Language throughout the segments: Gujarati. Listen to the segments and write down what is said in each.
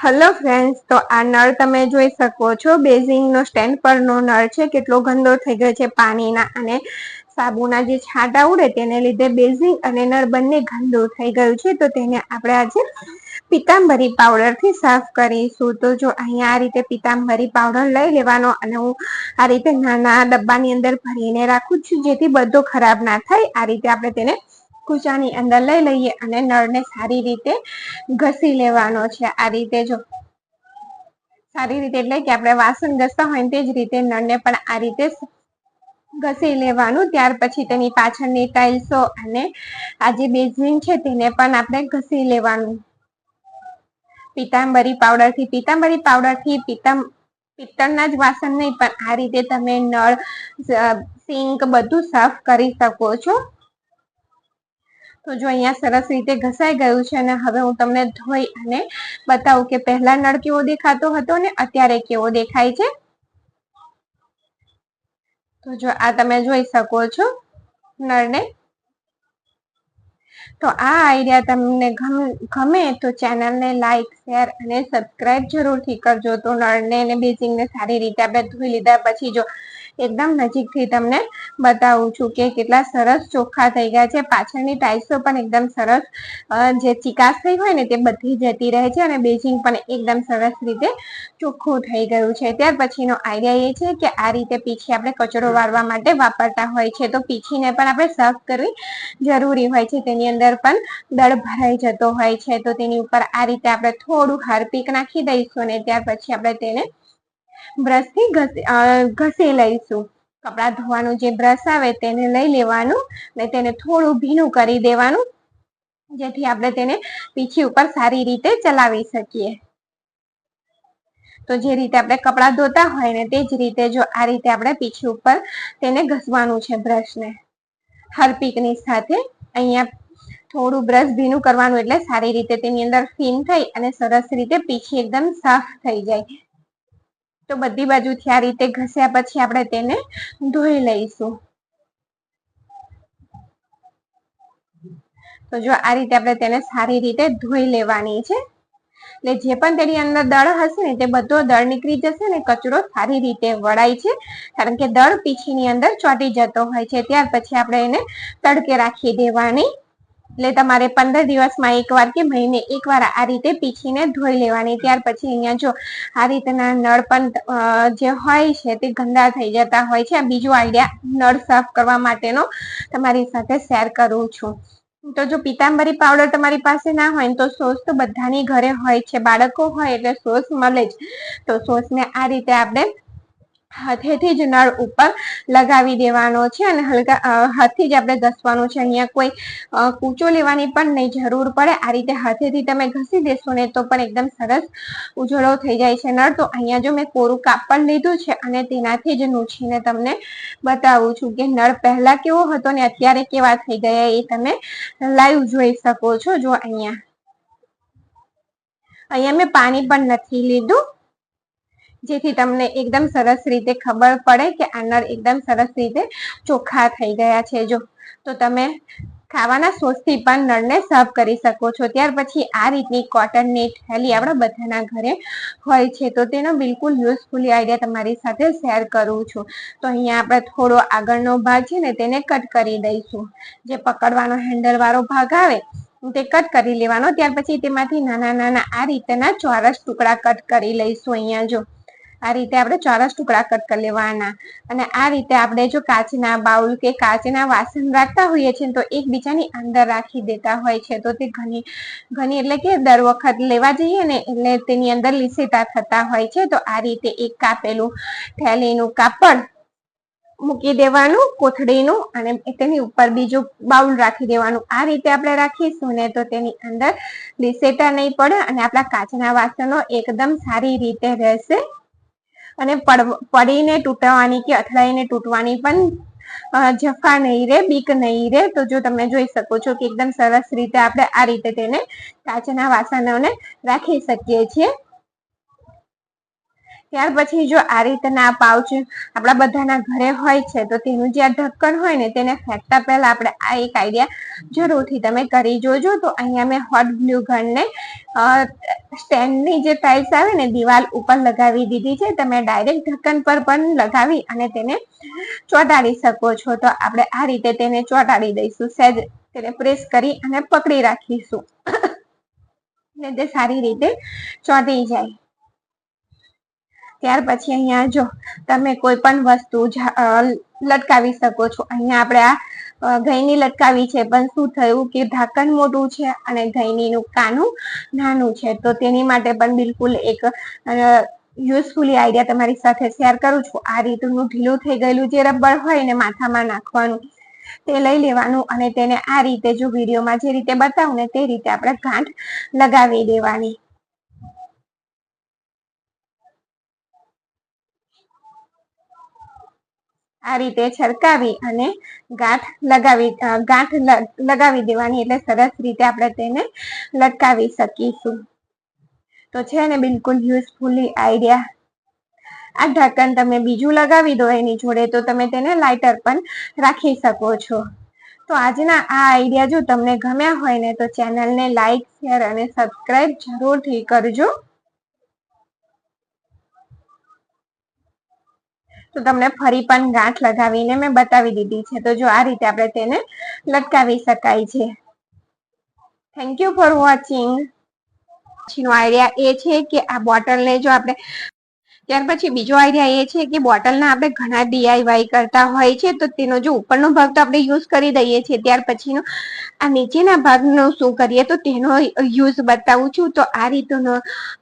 હેલો ફ્રેન્ડ્સ, તો આ નળ તમે જોઈ શકો છો. બેઝિંગનો સ્ટેન્ડ પરનો નળ છે. કેટલો ગંદો થઈ ગયો છે પાણીના અને સાબુના જે છાંટા ઉડે તેને લીધે બેઝિંગ અને નળ બંને ગંદુ થઈ ગયું છે. તો તેને આપણે આજે પીતાંબરી પાવડર થી સાફ કરીશું. તો જો અહીંયા આ રીતે પીતાંબરી પાવડર લઈ લેવાનો અને હું આ રીતે નાના ડબ્બાની અંદર ભરીને રાખું છું, જેથી બધો ખરાબ ના થાય. આ રીતે આપણે તેને કૂચાની અંદર લઈ લઈએ અને નળને સારી રીતે ઘસી લેવાનો છે. આ રીતે જો સારી રીતે એટલે કે આપણે વાસણ ઘસતા હોય તે જ રીતે નળને પણ આ રીતે ઘસી લેવાનું. ત્યાર પછી તેની પાછળની ટાઇલ્સો અને આ જે બેઝિંગ છે તેને પણ આપણે ઘસી લેવાનું પીતાંબરી પાવડરથી. પિત્તળના જ વાસણ નહીં પણ આ રીતે તમે નળ, સિંક બધું સાફ કરી શકો છો. તો જો અહીંયા સરસ રીતે ઘસાઈ ગયું છે અને હવે હું તમને ધોઈ અને બતાવું કે પહેલા નળ કેવો દેખાતો હતો ને અત્યારે કેવો દેખાય છે. તો જો આ તમે જોઈ શકો છો નળને. તો આ આઈડિયા તમને ગમે તો ચેનલને લાઈક, શેર અને સબસ્ક્રાઇબ જરૂરથી કરજો. તો નળને અને બેઝિંગને સારી રીતે આપણે ધોઈ લીધા પછી જો એકદમ નજીકથી તમને બતાવું છું કે કેટલા સરસ ચોખ્ખા થઈ ગયા છે. પાછળની ટાઇલ્સો પણ એકદમ સરસ, જે ચિકાસ થઈ હોય ને તે બધી જતી રહે છે અને બેઝિંગ પણ એકદમ સરસ રીતે ચોખ્ખું થઈ ગયું છે. ત્યાર પછીનો આઈડિયા એ છે કે આ રીતે પીછી આપણે કચરો વાળવા માટે વાપરતા હોય છે. તો પીછીને પણ આપણે સાફ કરવી જરૂરી હોય છે. તેની અંદર પણ દળ ભરાઈ જતો હોય છે. તો તેની ઉપર આ રીતે આપણે થોડું હાર્પિક નાખી દઈશું અને ત્યાર પછી આપણે તેને બ્રશથી ઘસી લઈશું. કપડાં ધોવાનું જે બ્રશ આવે તેને લઈ લેવાનું અને તેને થોડું ભીનું કરી દેવાનું, જેથી આપણે તેને પીછી ઉપર સારી રીતે ચલાવી શકીએ. તો જે રીતે આપણે કપડાં ધોતા હોય ને તે જ રીતે જો આ રીતે આપણે પીછી ઉપર તેને ઘસવાનું છે બ્રશને હાર્પિકની સાથે. અહીંયા થોડું બ્રશ ભીનું કરવાનું એટલે સારી રીતે તેની અંદર ફીન થઈ અને સરસ રીતે પીછી એકદમ સાફ થઈ જાય. તો બધી બાજુથી આ રીતે ઘસ્યા પછી આપણે તેને ધોઈ લઈશું. તો જો આ રીતે આપણે તેને સારી રીતે ધોઈ લેવાની છે. એટલે જે પણ તેની અંદર દળ હશે ને તે બધો દળ નીકળી જશે ને કચરો સારી રીતે વળાય છે, કારણ કે દળ પીછીની અંદર ચોંટી જતો હોય છે. ત્યાર પછી આપણે એને તડકે રાખી દેવાની. એટલે તમારે 15 દિવસમાં એકવાર કે મહિને એકવાર આ રીતે પીછીને ધોઈ લેવાની. ત્યાર પછી અહીંયા જો આ રીતના નળ પણ જે હોય છે તે ગંદા થઈ જતા હોય છે. આ બીજો આઈડિયા નળ સાફ કરવા માટેનો તમારી સાથે શેર કરું છું. તો જો પીતાંબરી પાવડર તમારી પાસે ના હોય તો સોસ તો બધાની ઘરે હોય છે. બાળકો હોય એટલે સોસ મળે જ. તો સોસને આ રીતે આપણે હાથેથી જ નળ ઉપર લગાવી દેવાનો છે અને હલકા હાથથી જ આપણે ઘસવાનું છે. અહીંયા કોઈ કૂચો લેવાની પણ નહીં જરૂર પડે. આ રીતે હાથેથી તમે ઘસી દેશો ને તો પણ એકદમ સરસ ઉજળો થઈ જાય છે નળ. તો અહીંયા જો મેં કોરું કાપડ લીધું છે અને તેનાથી જ નૂછીને તમને બતાવું છું કે નળ પહેલા કેવો હતો ને અત્યારે કેવા થઈ ગયા એ તમે લાઈવ જોઈ શકો છો. જો અહીંયા મેં પાણી પણ નથી લીધું, જેથી તમને એકદમ સરસ રીતે ખબર પડે કે આ નળ એકદમ સરસ રીતે ચોખ્ખા થઈ ગયા છે. જો તો તમે ખાવાના સોસથી પણ નળને સાફ કરી શકો છો. ત્યાર પછી આ રીતની કોટનની થેલી આપણા બધાના ઘરે હોય છે. તો તેનો બિલકુલ યુઝફુલી આઈડિયા તમારી સાથે શેર કરું છું. તો અહીંયા આપણે થોડો આગળનો ભાગ છે ને તેને કટ કરી દઈશું. જે પકડવાનો હેન્ડલ વાળો ભાગ આવે તે કટ કરી લેવાનો. ત્યાર પછી તેમાંથી નાના નાના આ રીતના ચોરસ ટુકડા કટ કરી લઈશું. અહીંયા જો આ રીતે આપણે ચોરસ ટુકડા કટ કરી લેવાના અને આ રીતે આપણે જો કાચના બાઉલ કે કાચના વાસણ રાખતા હોઈએ છીએ તો એકબીજાની અંદર રાખી દેતા હોય છે. તો તે ઘણી એટલે કે દર વખત લેવા જઈએ ને એટલે તેની અંદર લીસેટા થતા હોય છે. તો આ રીતે એક કાપેલું થેલીનું કાપડ મૂકી દેવાનું કોથળીનું અને તેની ઉપર બીજું બાઉલ રાખી દેવાનું. આ રીતે આપણે રાખીશું ને તો તેની અંદર લીસેટા નહીં પડે અને આપણા કાચના વાસણો એકદમ સારી રીતે રહેશે અને પડીને તૂટવાની કે અથડાઈને તૂટવાની પણ જફા નહીં રહે, બીક નહીં રહે. તો જો તમે જોઈ શકો છો કે એકદમ સરસ રીતે આપણે આ રીતે તેને કાચના વાસણોને રાખી શકીએ છીએ. ત્યાર પછી જો આ રીતના પાઉચ આપણા બધાના ઘરે હોય છે તો તેનું જે આ ઢક્કન હોય ને તેને ફેંકતા પહેલા આપણે આ એક આઈડિયા જરૂરથી તમે કરી જોજો. તો અહીંયા મેં હોટ ગ્લુ ગનને સ્ટેન્ડની જે ટાઇલ્સ આવે ને દિવાલ ઉપર લગાવી દીધી છે. તમે ડાયરેક્ટ ઢક્કન પર પણ લગાવી અને તેને ચોંટાડી શકો છો. તો આપણે આ રીતે તેને ચોંટાડી દઈશું. સહેજ તેને પ્રેસ કરી અને પકડી રાખીશું ને તે સારી રીતે ચોંટી જાય. ત્યાર પછી અહીંયા જો તમે કોઈ પણ વસ્તુ લટકાવી શકો છો. અહીંયા આપણે આ ગઈની લટકાવી છે, પણ શું થયું કે ઢાંકણ મોટું છે અને ગઈનીનું કાનું નાનું છે. તો તેની માટે પણ બિલકુલ એક યુઝફુલી આઈડિયા તમારી સાથે શેર કરું છું. આ રીતનું ઢીલું થઈ ગયેલું જે રબર હોય ને માથામાં નાખવાનું, તે લઈ લેવાનું અને તેને આ રીતે જો વિડીયોમાં જે રીતે બતાવું ને તે રીતે આપણે ગાંઠ લગાવી દેવાની. આ રીતે છરકાવી અને ગાંઠ લગાવી દેવાની, એટલે સરસ રીતે આપણે તેને લટકાવી શકીશું. તો છે ને બિલકુલ યુઝફુલી આઈડિયા. આ ઢક્કન તમે બીજું લગાવી દો એની જોડે તો તમે તેને લાઇટર પણ રાખી શકો છો. તો આજના આ આઈડિયા જો તમને ગમ્યા હોય ને તો ચેનલને લાઈક, શેર અને સબસ્ક્રાઈબ જરૂરથી કરજો. તો તમને ફરી પણ ગાંઠ લગાવીને મેં બતાવી દીધી છે. તો જો આ રીતે આપણે તેને લટકાવી શકાય છે. Thank you for watching. પછીનો આઈડિયા એ છે કે આ બોટલને જો આપણે ત્યાર પછી બીજો આઈડિયા એ છે કે બોટલના આપણે ઘણા DIY કરતા હોય છે. તો તેનો જો ઉપરનો ભાગ તો આપણે યુઝ કરી દઈએ છીએ, ત્યાર પછીનો આ નીચેના ભાગનો શું કરીએ તો તેનો યુઝ બતાવું છું. તો આ રીતનો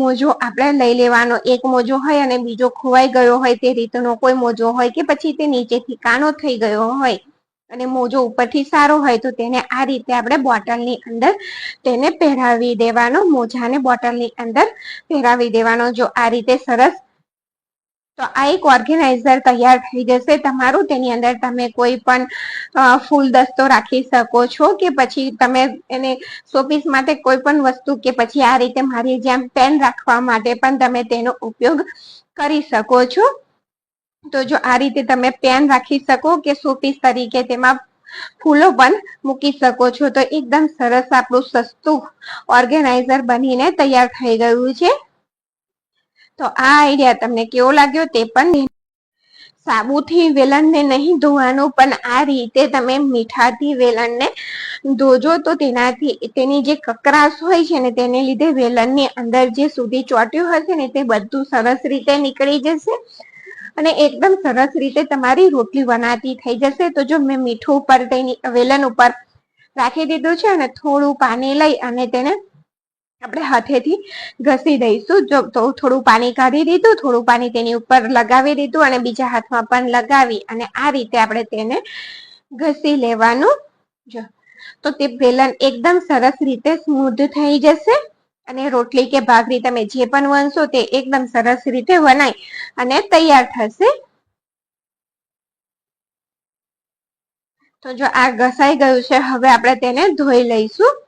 મોજો આપણે લઈ લેવાનો. એક મોજો હોય અને બીજો ખોવાઈ ગયો હોય તે રીતનો કોઈ મોજો હોય કે પછી તે નીચેથી કાણો થઈ ગયો હોય અને મોજો ઉપરથી સારો હોય તો તેને આ રીતે આપણે બોટલની અંદર તેને પહેરાવી દેવાનો. મોજાને બોટલની અંદર પહેરાવી દેવાનો. જો આ રીતે સરસ, તો આ એક ઓર્ગેનાઇઝર તૈયાર થઈ જશે તમારું. તેની અંદર તમે કોઈ પણ ફૂલ દસ્તો રાખી શકો છો કે પછી તમે એને શોપીસ માટે કોઈ પણ વસ્તુ કે પછી આ રીતે મારી જેમ પેન રાખવા માટે પણ તમે તેનો ઉપયોગ કરી શકો છો. તો જો આ રીતે તમે પેન રાખી શકો કે શોપીસ તરીકે તેમાં ફૂલો પણ મૂકી શકો છો. તો એકદમ સરસ આપણું સસ્તું ઓર્ગેનાઇઝર બનીને તૈયાર થઈ ગયું છે. તો આ આઈડિયા તમને કેવો લાગ્યો તે પણ સાબુથી વેલણને નહીં ધોવાનું, પણ આ રીતે તમે મીઠાથી વેલણને ધોજો તો તેનાથી તેની જે કકરાશ હોય છે ને તેને લીધે વેલણની અંદર જે સુધી ચોટ્યું હશે ને તે બધું સરસ રીતે નીકળી જશે અને એકદમ સરસ રીતે તમારી રોટલી બનાતી થઈ જશે. તો જો મેં મીઠું ઉપર તેની વેલણ ઉપર રાખી દીધું છે અને થોડું પાણી લઈ અને તેને આપણે હાથેથી ઘસી દઈશું. જો તો થોડું પાણી કાઢી દીધું, થોડું પાણી તેની ઉપર લગાવી દીધું અને બીજા હાથમાં પણ લગાવી અને આ રીતે આપણે તેને ઘસી લેવાનું. જો તો તે વેલણ એકદમ સરસ રીતે સ્મૂધ થઈ જશે અને રોટલી કે ભાખરી તમે જે પણ વણશો તે એકદમ સરસ રીતે વણાય અને તૈયાર થશે. તો જો આ ઘસાઈ ગયું છે, હવે આપણે તેને ધોઈ લઈશું.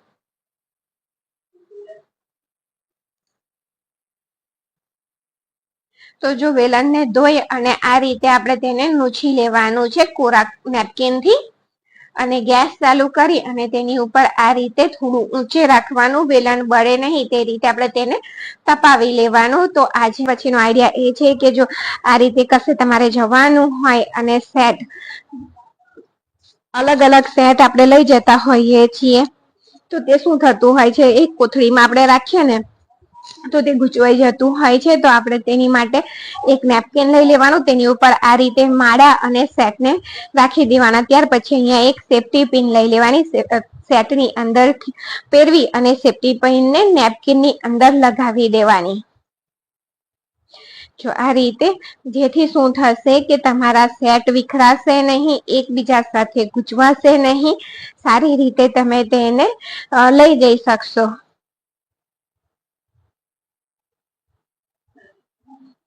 તો જો વેલણને ધોઈ અને આ રીતે આપણે તેને નૂછી લેવાનું છે કોરા નેપકિનથી અને ગેસ ચાલુ કરી અને તેની ઉપર આ રીતે થોડું ઊંચે રાખવાનું, વેલણ બળે નહીં તે રીતે આપણે તેને તપાવી લેવાનું. તો આજે પછીનો આઈડિયા એ છે કે જો આ રીતે કશે તમારે જવાનું હોય અને સેટ અલગ અલગ સેટ આપણે લઈ જતા હોઈએ છીએ તો તે શું થતું હોય છે, એક કોથળીમાં આપણે રાખીએ ને તો તે ગૂંચવાઈ જતું હોય છે. તો આપણે તેની માટે એક નેપકિન લઈ લેવાનું, તેની ઉપર આ રીતે માળા અને સેટને રાખી દેવાના. ત્યાર પછી અહીંયા એક સેફ્ટી પિન લઈ લેવાની, સેટની અંદર પહેરવી અને સેફ્ટી પિનને નેપકિનની અંદર લગાવી દેવાની. જો આ રીતે, જેથી શું થશે કે તમારા સેટ વિખરાશે નહીં, એકબીજા સાથે ગૂંચવાશે નહીં, સારી રીતે તમે તેને લઈ જઈ શકશો.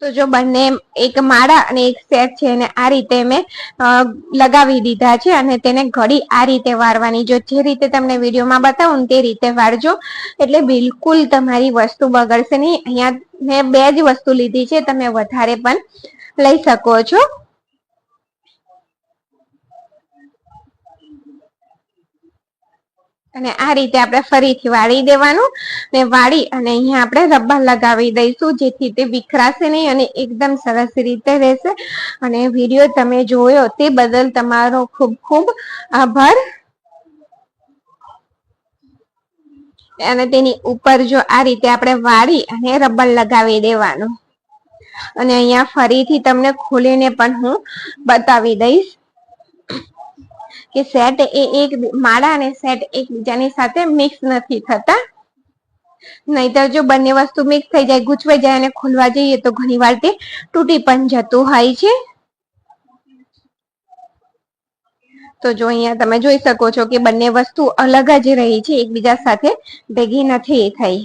તો જો બંને એક માળા અને એક સેટ છે અને આ રીતે મેં લગાવી દીધા છે અને તેને ઘડી આ રીતે વાળવાની. જો જે રીતે તમને વિડીયોમાં બતાવું ને તે રીતે વાળજો એટલે બિલકુલ તમારી વસ્તુ બગડશે નહીં. અહીંયા મેં 2 જ વસ્તુ લીધી છે, તમે વધારે પણ લઈ શકો છો. અને આ રીતે આપણે ફરીથી વાળી દેવાનું ને વાળી અને અહીંયા આપણે રબર લગાવી દઈશું, જેથી તે વિખરાશે નહીં અને એકદમ સરસ રીતે રહેશે. અને વિડીયો તમે જોયો તે બદલ તમારો ખૂબ ખૂબ આભાર. અને તેની ઉપર જો આ રીતે આપણે વાળી અને રબર લગાવી દેવાનું. અને અહીંયા ફરીથી તમને ખોલીને પણ હું બતાવી દઈશ કે સેટ એ એક માળા અને સેટ એકબીજાની સાથે મિક્સ નથી થતા. નહીતર જો બંને વસ્તુ મિક્સ થઈ જાય, ગૂંચવાઈ જાય અને ખોલવા જઈએ તો ઘણી વાર તે તૂટી પણ જતું હોય છે. તો જો અહીંયા તમે જોઈ શકો છો કે બંને વસ્તુ અલગ જ રહી છે, એકબીજા સાથે ભેગી નથી થઈ.